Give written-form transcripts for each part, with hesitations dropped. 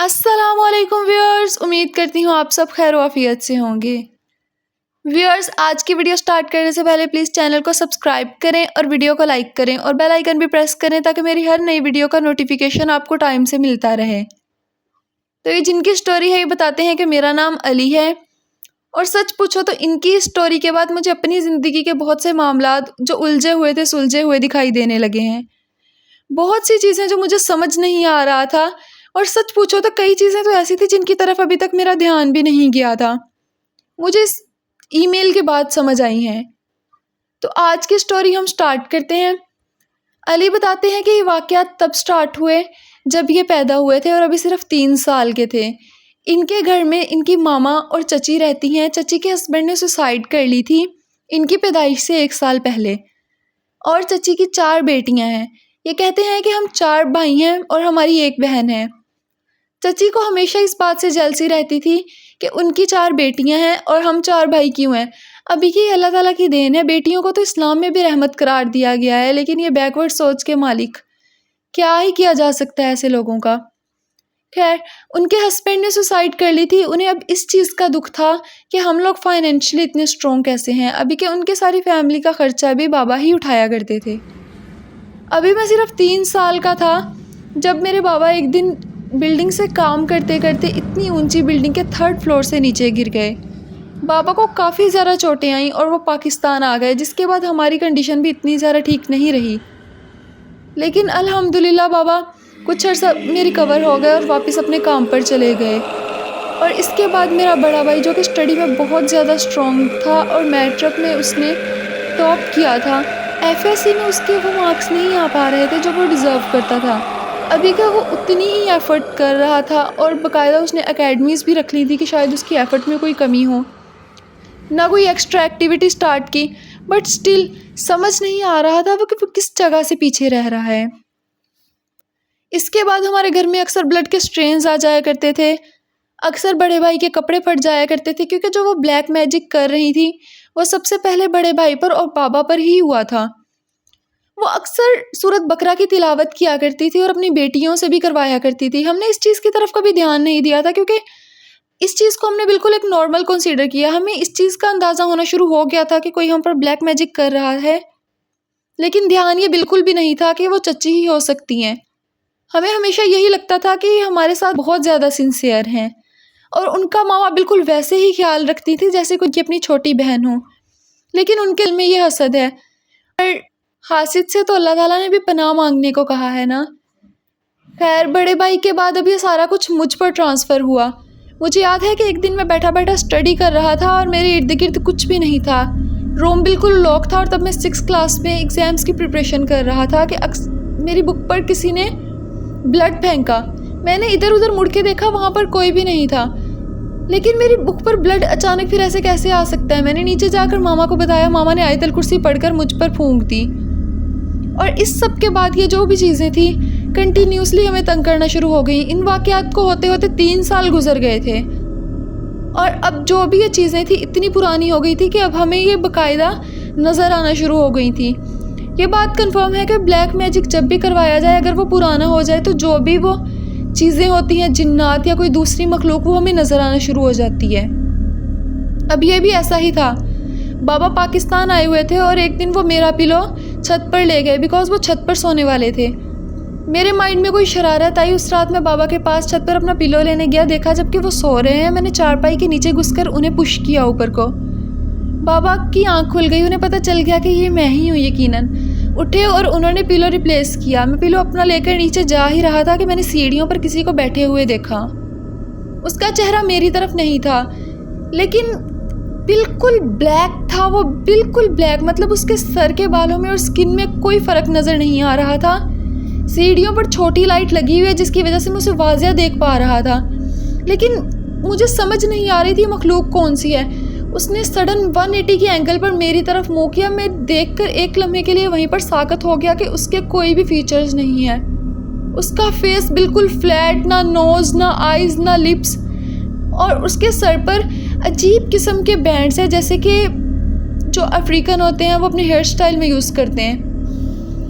السلام علیکم ویورز، امید کرتی ہوں آپ سب خیر و عافیت سے ہوں گے۔ ویورز، آج کی ویڈیو سٹارٹ کرنے سے پہلے پلیز چینل کو سبسکرائب کریں اور ویڈیو کو لائک کریں اور بیل آئیکن بھی پریس کریں تاکہ میری ہر نئی ویڈیو کا نوٹیفیکیشن آپ کو ٹائم سے ملتا رہے۔ تو یہ جن کی سٹوری ہے یہ بتاتے ہیں کہ میرا نام علی ہے، اور سچ پوچھو تو ان کی سٹوری کے بعد مجھے اپنی زندگی کے بہت سے معاملات جو الجھے ہوئے تھے سلجھے ہوئے دکھائی دینے لگے ہیں۔ بہت سی چیزیں جو مجھے سمجھ نہیں آ رہا تھا، اور سچ پوچھو تو کئی چیزیں تو ایسی تھی جن کی طرف ابھی تک میرا دھیان بھی نہیں گیا تھا، مجھے اس ای میل کے بعد سمجھ آئی ہیں۔ تو آج کی سٹوری ہم سٹارٹ کرتے ہیں۔ علی بتاتے ہیں کہ یہ واقعات تب سٹارٹ ہوئے جب یہ پیدا ہوئے تھے اور ابھی صرف 3 سال کے تھے۔ ان کے گھر میں ان کی ماما اور چچی رہتی ہیں۔ چچی کے ہسبینڈ نے سوسائڈ کر لی تھی ان کی پیدائش سے 1 سال پہلے، اور چچی کی 4 بیٹیاں ہیں۔ یہ کہتے ہیں کہ ہم 4 بھائی ہیں اور ہماری 1 بہن ہے۔ چچی کو ہمیشہ اس بات سے جلسی رہتی تھی کہ ان کی 4 بیٹیاں ہیں اور ہم 4 بھائی کیوں ہیں۔ ابھی یہ اللہ تعالیٰ کی دین ہے، بیٹیوں کو تو اسلام میں بھی رحمت قرار دیا گیا ہے، لیکن یہ بیکورڈ سوچ کے مالک، کیا ہی کیا جا سکتا ہے ایسے لوگوں کا۔ خیر، ان کے ہسبینڈ نے سوسائڈ کر لی تھی۔ انہیں اب اس چیز کا دکھ تھا کہ ہم لوگ فائنینشلی اتنے اسٹرانگ کیسے ہیں، ابھی کہ ان کے ساری فیملی کا خرچہ بھی بابا ہی اٹھایا کرتے تھے۔ ابھی میں صرف 3 سال کا تھا جب میرے بابا ایک دن بلڈنگ سے کام کرتے کرتے اتنی اونچی بلڈنگ کے 3rd فلور سے نیچے گر گئے۔ بابا کو کافی زیادہ چوٹیں آئیں اور وہ پاکستان آ گئے، جس کے بعد ہماری کنڈیشن بھی اتنی زیادہ ٹھیک نہیں رہی، لیکن الحمدللہ بابا کچھ عرصہ میں ریکور ہو گئے اور واپس اپنے کام پر چلے گئے۔ اور اس کے بعد میرا بڑا بھائی جو کہ اسٹڈی میں بہت زیادہ اسٹرانگ تھا اور میٹرک میں اس نے ٹاپ کیا تھا، FSC میں اس کے وہ مارکس نہیں آ پا رہے تھے جو وہ ڈیزرو کرتا تھا۔ ابھی کا وہ اتنی ہی ایفرٹ کر رہا تھا اور باقاعدہ اس نے اکیڈمیز بھی رکھ لی تھی کہ شاید اس کی ایفرٹ میں کوئی کمی ہو، نہ کوئی ایکسٹرا ایکٹیویٹی سٹارٹ کی، بٹ سٹل سمجھ نہیں آ رہا تھا وہ کہ وہ کس جگہ سے پیچھے رہ رہا ہے۔ اس کے بعد ہمارے گھر میں اکثر بلڈ کے سٹرینز آ جایا کرتے تھے، اکثر بڑے بھائی کے کپڑے پھٹ جایا کرتے تھے، کیونکہ جو وہ بلیک میجک کر رہی تھی وہ سب سے پہلے بڑے بھائی پر اور بابا پر ہی ہوا تھا۔ وہ اکثر سورۃ بقرہ کی تلاوت کیا کرتی تھی اور اپنی بیٹیوں سے بھی کروایا کرتی تھی۔ ہم نے اس چیز کی طرف کبھی دھیان نہیں دیا تھا کیونکہ اس چیز کو ہم نے بالکل ایک نارمل کنسیڈر کیا۔ ہمیں اس چیز کا اندازہ ہونا شروع ہو گیا تھا کہ کوئی ہم پر بلیک میجک کر رہا ہے، لیکن دھیان یہ بالکل بھی نہیں تھا کہ وہ چچی ہی ہو سکتی ہیں۔ ہمیں ہمیشہ یہی لگتا تھا کہ یہ ہمارے ساتھ بہت زیادہ سنسیئر ہیں، اور ان کا ماما بالکل ویسے ہی خیال رکھتی تھی جیسے کوئی کی اپنی چھوٹی بہن ہو، لیکن ان کے دل میں یہ حسد ہے، اور حاسد سے تو اللہ تعالیٰ نے بھی پناہ مانگنے کو کہا ہے نا۔ خیر، بڑے بھائی کے بعد اب یہ سارا کچھ مجھ پر ٹرانسفر ہوا۔ مجھے یاد ہے کہ ایک دن میں بیٹھا بیٹھا اسٹڈی کر رہا تھا اور میرے ارد گرد کچھ بھی نہیں تھا، روم بالکل لاک تھا، اور تب میں 6 کلاس میں ایگزامس کی پریپریشن کر رہا تھا کہ میری بک پر کسی نے بلڈ پھینکا۔ میں نے ادھر ادھر مڑ کے دیکھا، وہاں پر کوئی بھی نہیں تھا، لیکن میری بک پر بلڈ اچانک پھر ایسے کیسے آ سکتا ہے۔ میں نے نیچے جا کر ماما کو بتایا، ماما نے آیت الکرسی پڑھ کر مجھ پر پھونک دی، اور اس سب کے بعد یہ جو بھی چیزیں تھیں کنٹینیوسلی ہمیں تنگ کرنا شروع ہو گئیں۔ ان واقعات کو ہوتے ہوتے 3 سال گزر گئے تھے، اور اب جو بھی یہ چیزیں تھیں اتنی پرانی ہو گئی تھی کہ اب ہمیں یہ باقاعدہ نظر آنا شروع ہو گئی تھی۔ یہ بات کنفرم ہے کہ بلیک میجک جب بھی کروایا جائے، اگر وہ پرانا ہو جائے تو جو بھی وہ چیزیں ہوتی ہیں، جنات یا کوئی دوسری مخلوق، وہ ہمیں نظر آنا شروع ہو جاتی ہے۔ اب یہ بھی ایسا ہی تھا، بابا پاکستان آئے ہوئے تھے اور ایک دن وہ میرا پلو چھت پر لے گئے، بیکاز وہ چھت پر سونے والے تھے۔ میرے مائنڈ میں کوئی شرارت آئی، اس رات میں بابا کے پاس چھت پر اپنا پلو لینے گیا، دیکھا جب کہ وہ سو رہے ہیں، میں نے چارپائی کے نیچے گھس کر انہیں پش کیا اوپر کو۔ بابا کی آنکھ کھل گئی، انہیں پتہ چل گیا کہ یہ میں ہی ہوں۔ یقیناً اٹھے اور انہوں نے پلو ریپلیس کیا۔ میں پلو اپنا لے کر نیچے جا ہی رہا تھا کہ میں نے سیڑھیوں پر کسی کو بیٹھے ہوئے دیکھا۔ اس کا چہرہ میری طرف نہیں تھا، لیکن بالکل بلیک تھا، وہ بالکل بلیک، مطلب اس کے سر کے بالوں میں اور سکن میں کوئی فرق نظر نہیں آ رہا تھا۔ سیڑھیوں پر چھوٹی لائٹ لگی ہوئی ہے جس کی وجہ سے میں اسے واضح دیکھ پا رہا تھا، لیکن مجھے سمجھ نہیں آ رہی تھی مخلوق کون سی ہے۔ اس نے سڈن 180 کی اینگل پر میری طرف منہ کیا۔ میں دیکھ کر ایک لمحے کے لیے وہیں پر ساکت ہو گیا کہ اس کے کوئی بھی فیچرز نہیں ہیں۔ اس کا فیس بالکل فلیٹ، نہ نوز، نہ آئیز، نہ لپس، اور اس کے سر پر عجیب قسم کے بینڈز ہیں، جیسے کہ جو افریقن ہوتے ہیں وہ اپنے ہیئر سٹائل میں یوز کرتے ہیں۔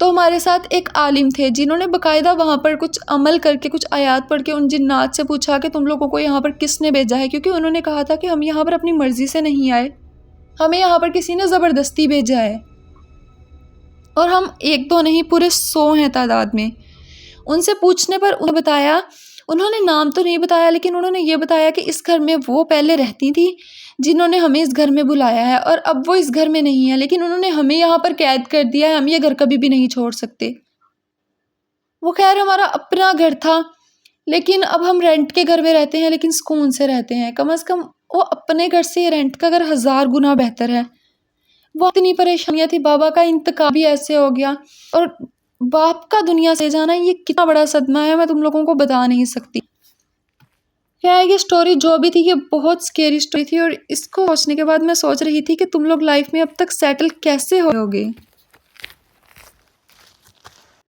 تو ہمارے ساتھ ایک عالم تھے جنہوں نے باقاعدہ وہاں پر کچھ عمل کر کے کچھ آیات پڑھ کے ان جنات سے پوچھا کہ تم لوگوں کو یہاں پر کس نے بھیجا ہے، کیونکہ انہوں نے کہا تھا کہ ہم یہاں پر اپنی مرضی سے نہیں آئے، ہمیں یہاں پر کسی نے زبردستی بھیجا ہے، اور ہم 1-2 نہیں پورے 100 ہیں تعداد میں۔ ان سے پوچھنے پر انہیں بتایا، انہوں نے نام تو نہیں بتایا لیکن انہوں نے یہ بتایا کہ اس گھر میں وہ پہلے رہتی تھی جنہوں نے ہمیں اس گھر میں بلایا ہے، اور اب وہ اس گھر میں نہیں ہے، لیکن انہوں نے ہمیں یہاں پر قید کر دیا ہے، ہم یہ گھر کبھی بھی نہیں چھوڑ سکتے۔ وہ خیر ہمارا اپنا گھر تھا، لیکن اب ہم رینٹ کے گھر میں رہتے ہیں لیکن سکون سے رہتے ہیں، کم از کم وہ اپنے گھر سے رینٹ کا گھر 1000 گنا بہتر ہے۔ وہ اتنی پریشانیاں تھی، بابا کا انتقال بھی ایسے ہو گیا، اور باپ کا دنیا سے جانا یہ کتنا بڑا صدمہ ہے، میں تم لوگوں کو بتا نہیں سکتی۔ کیا ہے، یہ سٹوری جو بھی تھی یہ بہت سکیری سٹوری تھی، اور اس کو سوچنے کے بعد میں سوچ رہی تھی کہ تم لوگ لائف میں اب تک سیٹل کیسے ہوگے۔